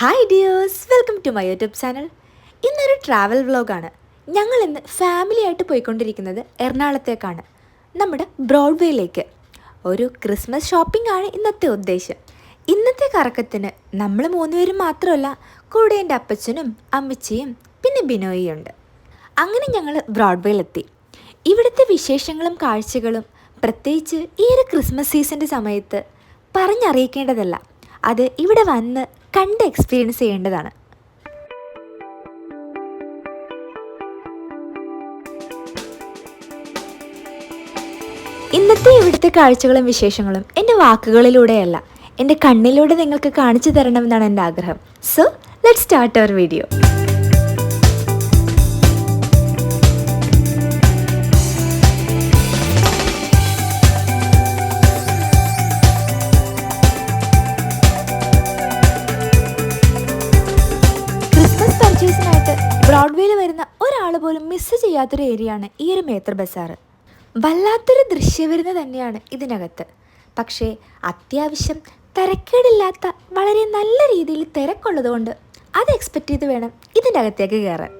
Hi dears, welcome to my YouTube channel. ഇന്നൊരു travel വ്ളോഗാണ്. ഞങ്ങൾ ഇന്ന് ഫാമിലി ആയിട്ട് പോയിക്കൊണ്ടിരിക്കുന്നത് എറണാകുളത്തേക്കാണ്, നമ്മുടെ ബ്രോഡ്വേയിലേക്ക്. ഒരു ക്രിസ്മസ് ഷോപ്പിംഗ് ആണ് ഇന്നത്തെ ഉദ്ദേശം. ഇന്നത്തെ കറക്കത്തിന് നമ്മൾ മൂന്നുപേരും മാത്രമല്ല, കൂടെ എൻ്റെ അപ്പച്ചനും അമ്മച്ചിയും പിന്നെ ബിനോയിയും ഉണ്ട്. അങ്ങനെ ഞങ്ങൾ ബ്രോഡ്വേയിലെത്തി. ഇവിടുത്തെ വിശേഷങ്ങളും കാഴ്ചകളും പ്രത്യേകിച്ച് ഈ ഒരു ക്രിസ്മസ് സീസണിൻ്റെ സമയത്ത് പറഞ്ഞറിയിക്കേണ്ടതല്ല. അത് ഇവിടെ വന്ന് കണ്ട് എക്സ്പീരിയൻസ് ചെയ്യേണ്ടതാണ്. ഇന്നത്തെ ഇവിടുത്തെ കാഴ്ചകളും വിശേഷങ്ങളും എൻ്റെ വാക്കുകളിലൂടെയല്ല, എൻ്റെ കണ്ണിലൂടെ നിങ്ങൾക്ക് കാണിച്ചു തരണമെന്നാണ് എൻ്റെ ആഗ്രഹം. So let's start our video. ബ്രോഡ്വേയിൽ വരുന്ന ഒരാൾ പോലും മിസ് ചെയ്യാത്തൊരു ഏരിയയാണ് ഈ ഒരു മേത്തർ ബസാർ. വല്ലാത്തൊരു ദൃശ്യവിരുന്ന് തന്നെയാണ് ഇതിനകത്ത്. പക്ഷേ അത്യാവശ്യം തിരക്കേടില്ലാത്ത വളരെ നല്ല രീതിയിൽ തിരക്കുള്ളതുകൊണ്ട് അത് എക്സ്പെക്റ്റ് ചെയ്ത് വേണം ഇതിൻ്റെ അകത്തേക്ക് കയറാൻ.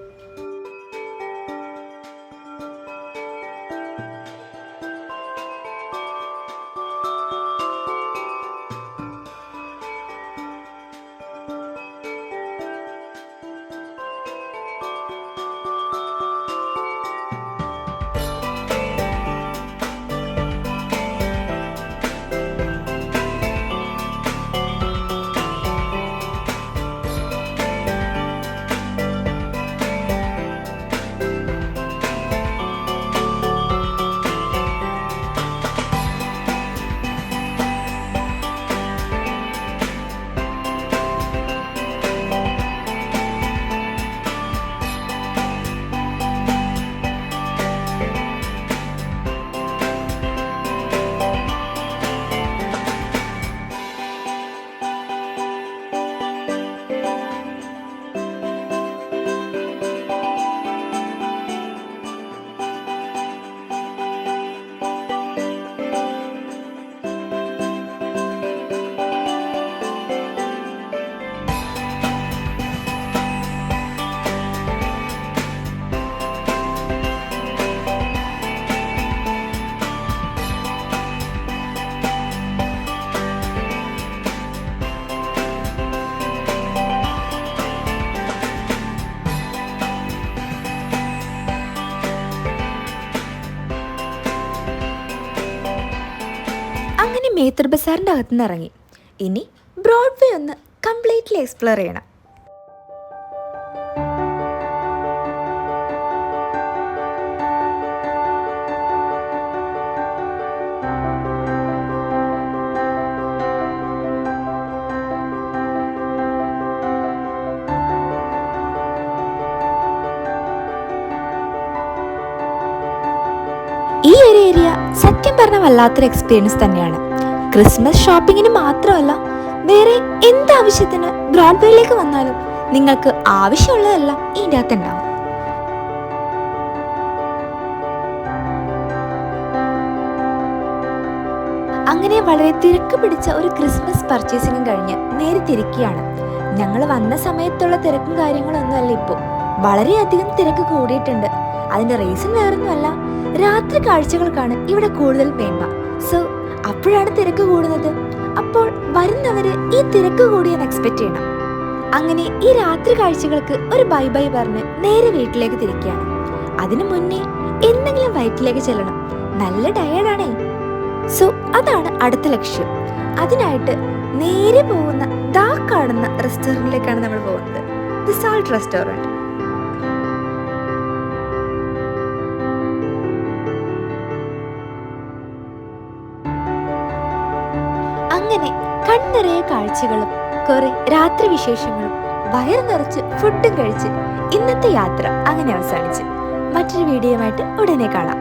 അങ്ങനെ മേത്തർ ബസാറിൻ്റെ അകത്തുനിന്ന് ഇറങ്ങി. ഇനി ബ്രോഡ്വേ ഒന്ന് കംപ്ലീറ്റ്ലി എക്സ്പ്ലോർ ചെയ്യണം. ഈ ഒരു ഏരിയ സത്യം പറഞ്ഞ വല്ലാത്തൊരു എക്സ്പീരിയൻസ് തന്നെയാണ്. ക്രിസ്മസ് ഷോപ്പിങ്ങിന് മാത്രമല്ല, വേറെ എന്താവശ്യത്തിന് ബ്രോഡ്വേയിലേക്ക് വന്നാലും നിങ്ങൾക്ക് ആവശ്യമുള്ളതെല്ലാം ഇതിൻ്റെ അകത്തുണ്ടാവും. അങ്ങനെ വളരെ തിരക്ക് പിടിച്ച ഒരു ക്രിസ്മസ് പർച്ചേസിംഗും കഴിഞ്ഞ് നേരെ തിരിക്കുകയാണ്. ഞങ്ങൾ വന്ന സമയത്തുള്ള തിരക്കും കാര്യങ്ങളൊന്നുമല്ല ഇപ്പോൾ. വളരെയധികം തിരക്ക് കൂടിയിട്ടുണ്ട്. അതിൻ്റെ റീസൺ വേറൊന്നുമല്ല, രാത്രി കാഴ്ചകൾക്കാണ് ഇവിടെ കൂടുതൽ മേന്മ. സോ അപ്പോഴാണ് തിരക്ക് കൂടുന്നത്. അപ്പോൾ വരുന്നവര് ഈ തിരക്ക് കൂടിയെന്ന് എക്സ്പെക്ട് ചെയ്യണം. അങ്ങനെ ഈ രാത്രി കാഴ്ചകൾക്ക് ഒരു ബൈ ബൈ പറഞ്ഞ് നേരെ വീട്ടിലേക്ക് തിരിക്കുകയാണ്. അതിനു മുന്നേ എന്തെങ്കിലും വയറ്റിലേക്ക് ചെല്ലണം. നല്ല ടയേർഡാണേ. സോ അതാണ് അടുത്ത ലക്ഷ്യം. അതിനായിട്ട് നേരെ പോകുന്ന ദാ കാണുന്ന റെസ്റ്റോറൻറ്റിലേക്കാണ് നമ്മൾ പോകുന്നത്. The salt restaurant. അങ്ങനെ കണ്ണിറയെ കാഴ്ചകളും കുറെ രാത്രി വിശേഷങ്ങളും വയർ നിറച്ച് ഫുഡും കഴിച്ച് ഇന്നത്തെ യാത്ര അങ്ങനെ അവസാനിച്ച്. മറ്റൊരു വീഡിയോയുമായിട്ട് ഉടനെ കാണാം.